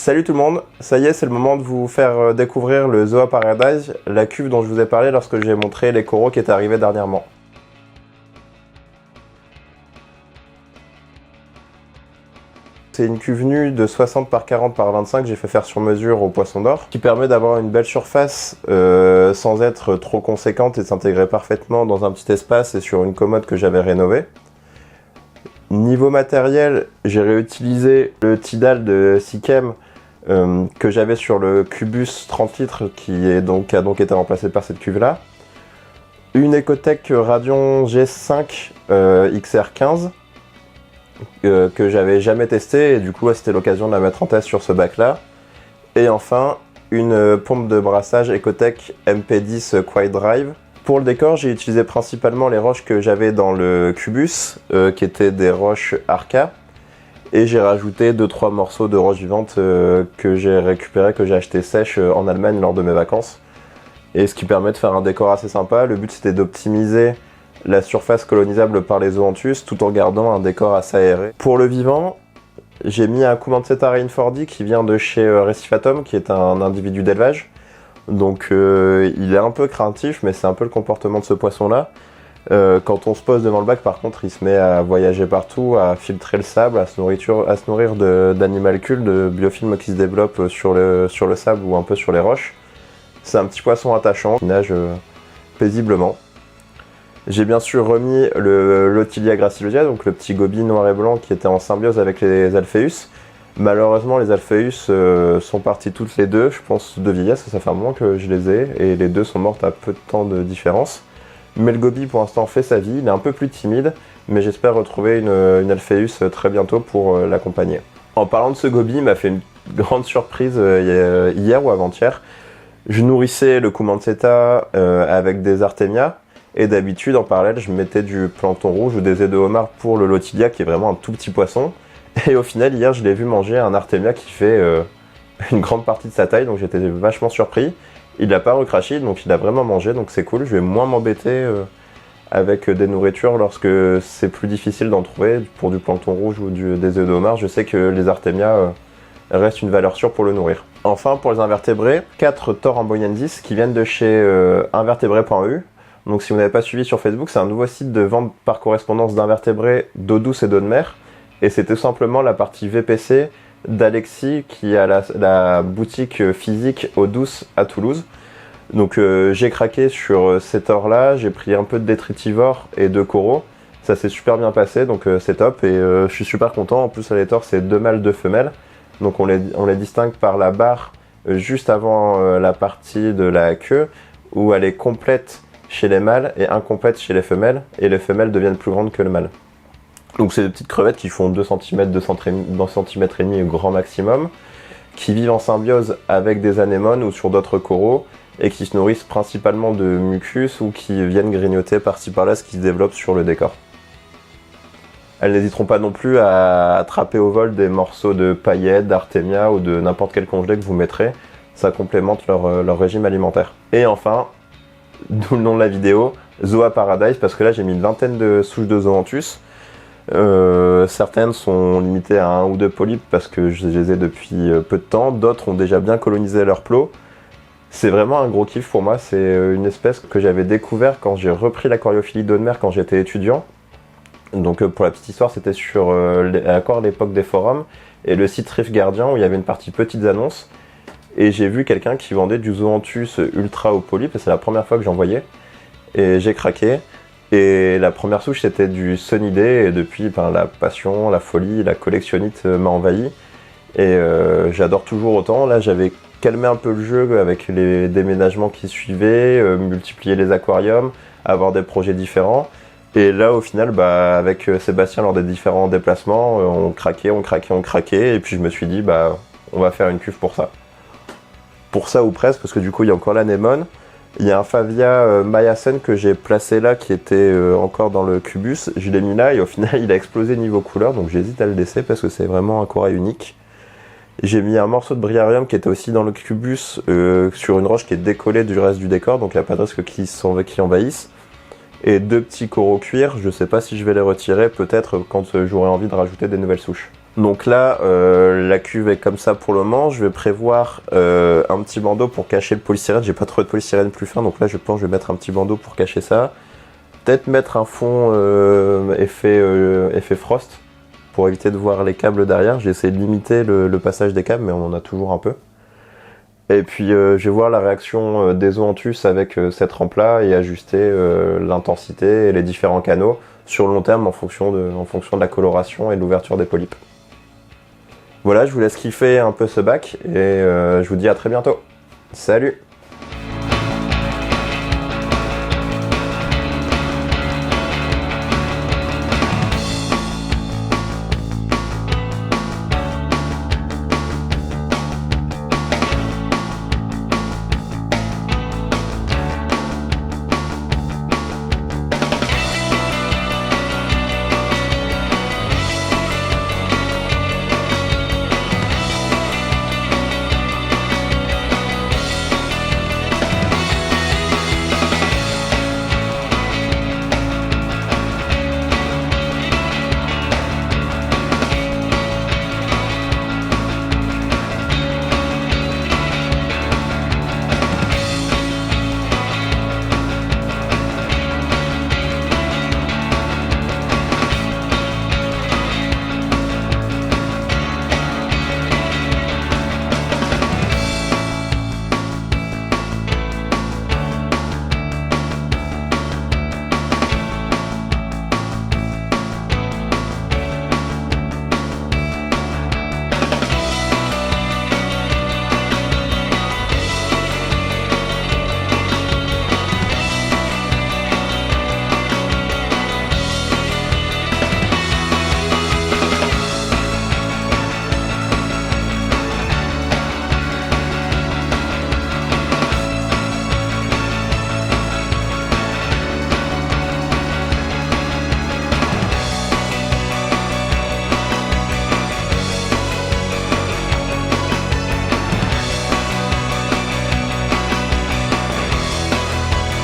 Salut tout le monde, ça y est, c'est le moment de vous faire découvrir le Zoa Paradise, la cuve dont je vous ai parlé lorsque j'ai montré les coraux qui étaient arrivés dernièrement. C'est une cuve nue de 60 par 40 par 25 que j'ai fait faire sur mesure au poisson d'or, qui permet d'avoir une belle surface sans être trop conséquente et de s'intégrer parfaitement dans un petit espace et sur une commode que j'avais rénovée. Niveau matériel, j'ai réutilisé le Tidal de Sikem que j'avais sur le Cubus 30 litres qui a donc été remplacé par cette cuve là. Une Ecotech Radion G5 XR15 que j'avais jamais testé et du coup c'était l'occasion de la mettre en test sur ce bac là. Et enfin une pompe de brassage Ecotech MP10 Quiet Drive. Pour le décor, j'ai utilisé principalement les roches que j'avais dans le Cubus, qui étaient des roches Arca, et j'ai rajouté 2-3 morceaux de roches vivantes que j'ai récupérées, que j'ai acheté sèches en Allemagne lors de mes vacances, et ce qui permet de faire un décor assez sympa. Le but c'était d'optimiser la surface colonisable par les zoanthus tout en gardant un décor assez aéré. Pour le vivant, j'ai mis un Kumanceta rainfordi qui vient de chez Recifatum, qui est un individu d'élevage. Donc il est un peu craintif, mais c'est un peu le comportement de ce poisson là. Quand on se pose devant le bac, par contre, il se met à voyager partout, à filtrer le sable, à se nourrir d'animalcules, de biofilms qui se développent sur le sable ou un peu sur les roches. C'est un petit poisson attachant qui nage paisiblement. J'ai bien sûr remis le Lotilia gracilosia, donc le petit goby noir et blanc qui était en symbiose avec les Alpheus. Malheureusement, les Alpheus sont partis toutes les deux, je pense de vieillesse, ça fait un moment que je les ai, et les deux sont mortes à peu de temps de différence. Mais le goby pour l'instant fait sa vie, il est un peu plus timide, mais j'espère retrouver une Alpheus très bientôt pour l'accompagner. En parlant de ce goby, il m'a fait une grande surprise hier ou avant-hier. Je nourrissais le Kumanceta avec des Artemia, et d'habitude en parallèle je mettais du plancton rouge ou des œufs de homard pour le Lotilia qui est vraiment un tout petit poisson. Et au final, hier, je l'ai vu manger un Artemia qui fait une grande partie de sa taille, donc j'étais vachement surpris. Il n'a pas recraché, donc il a vraiment mangé, donc c'est cool. Je vais moins m'embêter avec des nourritures lorsque c'est plus difficile d'en trouver pour du plancton rouge ou des œufs de homard. Je sais que les Artemia restent une valeur sûre pour le nourrir. Enfin, pour les invertébrés, 4 Thor amboyensis qui viennent de chez invertébrés.eu. Donc si vous n'avez pas suivi sur Facebook, c'est un nouveau site de vente par correspondance d'invertébrés d'eau douce et d'eau de mer. Et c'est tout simplement la partie VPC d'Alexis qui a la boutique physique eau douce à Toulouse. Donc j'ai craqué sur cet or là, j'ai pris un peu de détritivore et de coraux. Ça s'est super bien passé, donc c'est top et je suis super content. En plus les tors c'est 2 mâles, 2 femelles. Donc on les distingue par la barre juste avant la partie de la queue où elle est complète chez les mâles et incomplète chez les femelles. Et les femelles deviennent plus grandes que le mâle. Donc c'est des petites crevettes qui font 2 cm, 2 cm et demi grand maximum, qui vivent en symbiose avec des anémones ou sur d'autres coraux, et qui se nourrissent principalement de mucus ou qui viennent grignoter par-ci par-là ce qui se développe sur le décor. Elles n'hésiteront pas non plus à attraper au vol des morceaux de paillettes, d'artémia ou de n'importe quel congelé que vous mettrez, ça complémente leur régime alimentaire. Et enfin, d'où le nom de la vidéo, Zoa Paradise, parce que là j'ai mis une vingtaine de souches de zoanthus. Certaines sont limitées à 1 ou 2 polypes parce que je les ai depuis peu de temps, d'autres ont déjà bien colonisé leur plot. C'est vraiment un gros kiff pour moi, c'est une espèce que j'avais découvert quand j'ai repris l'aquariophilie d'eau de mer quand j'étais étudiant. Donc pour la petite histoire, c'était sur encore l'époque des forums et le site Reef Guardian où il y avait une partie petites annonces. Et j'ai vu quelqu'un qui vendait du zoanthus ultra au polype et c'est la première fois que j'en voyais. Et j'ai craqué. Et la première souche c'était du Sunny-Day et depuis la passion, la folie, la collectionnite m'a envahi. Et j'adore toujours autant. Là j'avais calmé un peu le jeu avec les déménagements qui suivaient, multiplier les aquariums, avoir des projets différents. Et là au final avec Sébastien lors des différents déplacements, on craquait. Et puis je me suis dit on va faire une cuve pour ça. Pour ça ou presque parce que du coup il y a encore l'anémone. Il y a un Favia Mayasen que j'ai placé là qui était encore dans le Cubus. Je l'ai mis là et au final il a explosé niveau couleur donc j'hésite à le laisser parce que c'est vraiment un corail unique. J'ai mis un morceau de Briarium qui était aussi dans le Cubus sur une roche qui est décollée du reste du décor donc il n'y a pas de risque qu'ils envahissent. Et 2 petits coraux cuir, je sais pas si je vais les retirer, peut-être quand j'aurai envie de rajouter des nouvelles souches. Donc là, la cuve est comme ça pour le moment. Je vais prévoir un petit bandeau pour cacher le polystyrène. J'ai pas trouvé de polystyrène plus fin, donc là je pense que je vais mettre un petit bandeau pour cacher ça. Peut-être mettre un fond effet frost pour éviter de voir les câbles derrière. J'ai essayé de limiter le passage des câbles, mais on en a toujours un peu. Et puis je vais voir la réaction des Zoanthus avec cette rampe-là et ajuster l'intensité et les différents canaux sur le long terme en fonction de la coloration et de l'ouverture des polypes. Voilà, je vous laisse kiffer un peu ce bac et je vous dis à très bientôt. Salut!